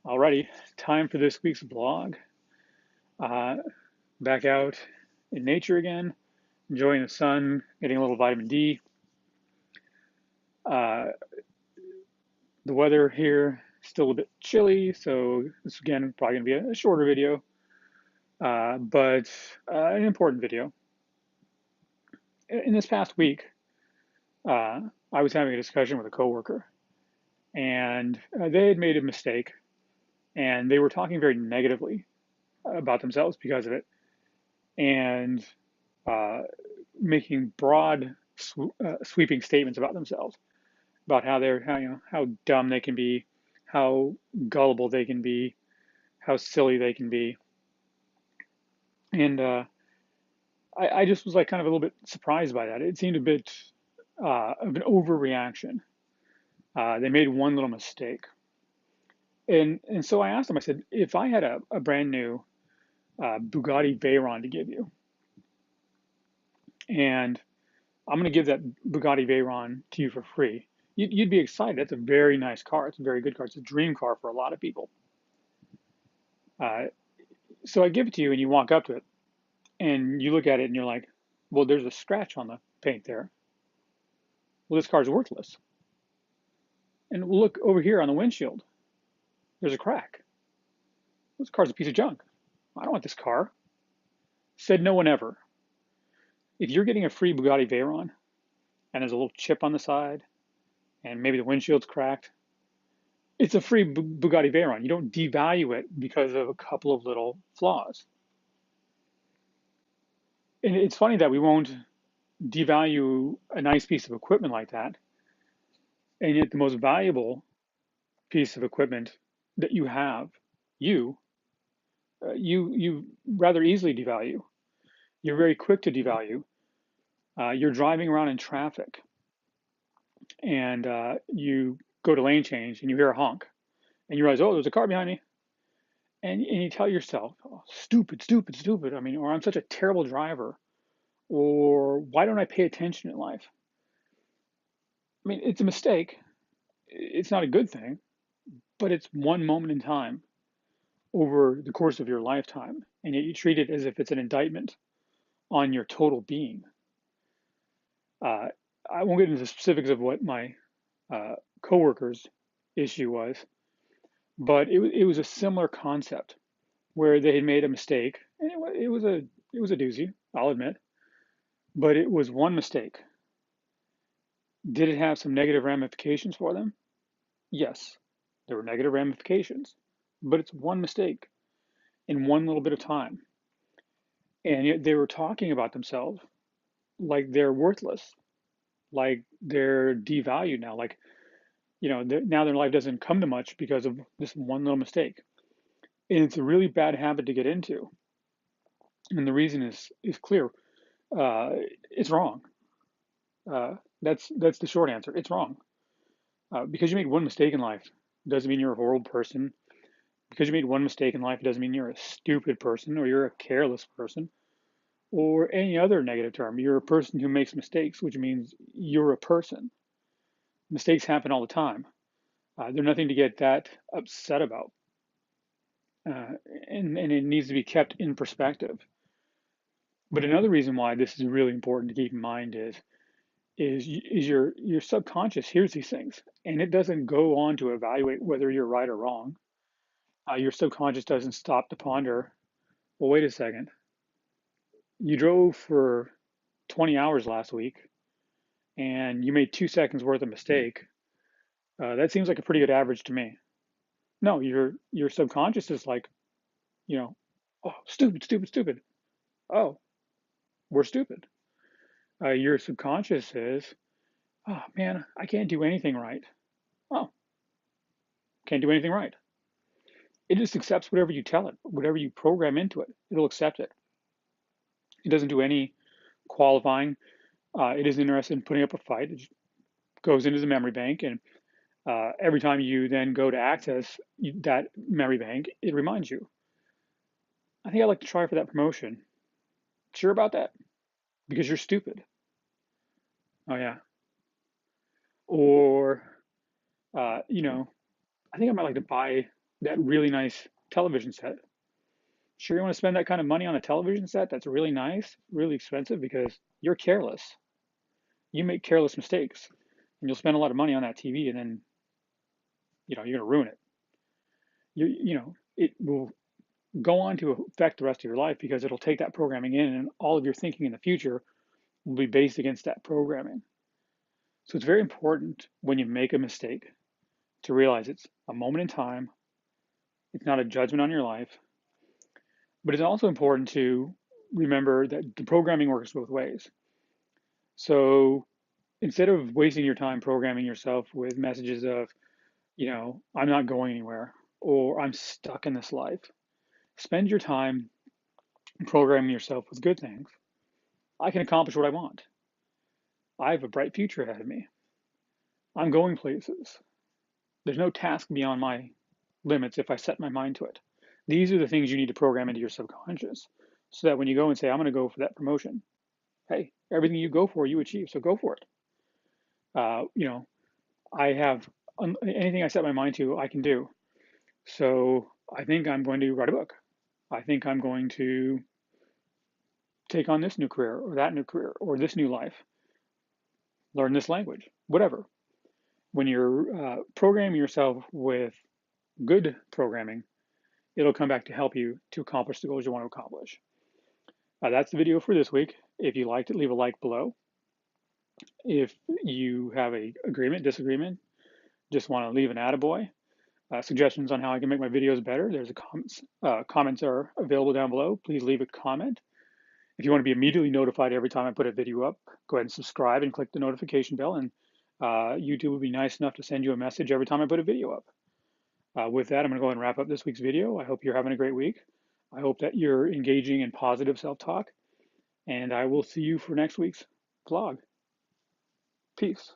Alrighty, time for this week's vlog. Uh, Back out in nature again, enjoying the sun, getting a little vitamin D. Uh, the weather here still a bit chilly, so this again probably gonna be a shorter video, but an important video. In this past week, uh, I was having a discussion with a coworker, and they had made a mistake, and they were talking very negatively about themselves because of it, and uh, making broad, sweeping statements about themselves, about how dumb they can be, how gullible they can be, how silly they can be, and I just was like kind of a little bit surprised by that. It seemed a bit of an overreaction. They made one little mistake, and so I asked them. I said, if I had a brand new Bugatti Veyron to give you, and I'm going to give that Bugatti Veyron to you for free. You'd be excited. It's a very nice car. It's a very good car. It's a dream car for a lot of people. Uh, so I give it to you, and you walk up to it, and you look at it, and you're like, "Well, there's a scratch on the paint there. Well, this car's worthless." And look over here on the windshield. There's a crack. This car's a piece of junk. I don't want this car. Said no one ever. If you're getting a free Bugatti Veyron, and there's a little chip on the side, and maybe the windshield's cracked, it's a free Bugatti Veyron. You don't devalue it because of a couple of little flaws. And it's funny that we won't devalue a nice piece of equipment like that, and yet the most valuable piece of equipment that you have, you you rather easily devalue. You're very quick to devalue. You're driving around in traffic, and you go to lane change, and you hear a honk, and you realize, oh, there's a car behind me, and you tell yourself, oh, stupid, stupid, stupid. I mean, or I'm such a terrible driver, or why don't I pay attention in life? I mean, it's a mistake. It's not a good thing, but it's one moment in time over the course of your lifetime, and yet you treat it as if it's an indictment on your total being. Uh, I won't get into the specifics of what my coworkers' issue was, but it was a similar concept where they had made a mistake, and it was a doozy, I'll admit, but it was one mistake. Did it have some negative ramifications for them? Yes, there were negative ramifications, but it's one mistake in one little bit of time. And yet they were talking about themselves like they're worthless, like they're devalued now, like, now their life doesn't come to much because of this one little mistake. And it's a really bad habit to get into. And the reason is clear. Uh, it's wrong. That's the short answer. It's wrong. Because you made one mistake in life doesn't mean you're a horrible person. Because you made one mistake in life doesn't mean you're a stupid person or you're a careless person or any other negative term. You're a person who makes mistakes, which means you're a person. Mistakes happen all the time. They're nothing to get that upset about. Uh, and it needs to be kept in perspective. But another reason why this is really important to keep in mind is your subconscious hears these things and it doesn't go on to evaluate whether you're right or wrong. Your subconscious doesn't stop to ponder, well, wait a second, you drove for 20 hours last week and you made 2 seconds worth of mistake. That seems like a pretty good average to me. No, your subconscious is like, you know, oh, stupid, stupid, stupid. Oh, we're stupid. Your subconscious is, oh man, I can't do anything right. Oh, can't do anything right. It just accepts whatever you tell it, whatever you program into it, it'll accept it. It doesn't do any qualifying. It isn't interested in putting up a fight. It just goes into the memory bank, and every time you then go to access that memory bank, it reminds you, I think I'd like to try for that promotion. Sure about that? Because you're stupid. Oh, yeah. Or, I think I might like to buy that really nice television set. Sure, you want to spend that kind of money on a television set that's really nice, really expensive because you're careless. You make careless mistakes, and you'll spend a lot of money on that TV, and then you're gonna ruin it. It will go on to affect the rest of your life because it'll take that programming in, and all of your thinking in the future will be based against that programming. So it's very important when you make a mistake to realize it's a moment in time. It's not a judgment on your life, but it's also important to remember that the programming works both ways. So instead of wasting your time programming yourself with messages of, I'm not going anywhere or I'm stuck in this life, spend your time programming yourself with good things. I can accomplish what I want. I have a bright future ahead of me. I'm going places. There's no task beyond my limits if I set my mind to it. These are the things you need to program into your subconscious so that when you go and say, I'm going to go for that promotion, hey, everything you go for, you achieve. So go for it. You know, I have anything I set my mind to, I can do. So I think I'm going to write a book. I think I'm going to take on this new career or that new career or this new life, learn this language, whatever. When you're programming yourself with good programming, it'll come back to help you to accomplish the goals you want to accomplish. That's the video for this week. If you liked it, leave a like below. If you have a agreement, disagreement, just want to leave an attaboy, suggestions on how I can make my videos better, there's a comments are available down below. Please leave a comment. If you want to be immediately notified every time I put a video up, go ahead and subscribe and click the notification bell, and YouTube will be nice enough to send you a message every time I put a video up. With that, I'm going to go ahead and wrap up this week's video. I hope you're having a great week. I hope that you're engaging in positive self-talk, and I will see you for next week's vlog. Peace.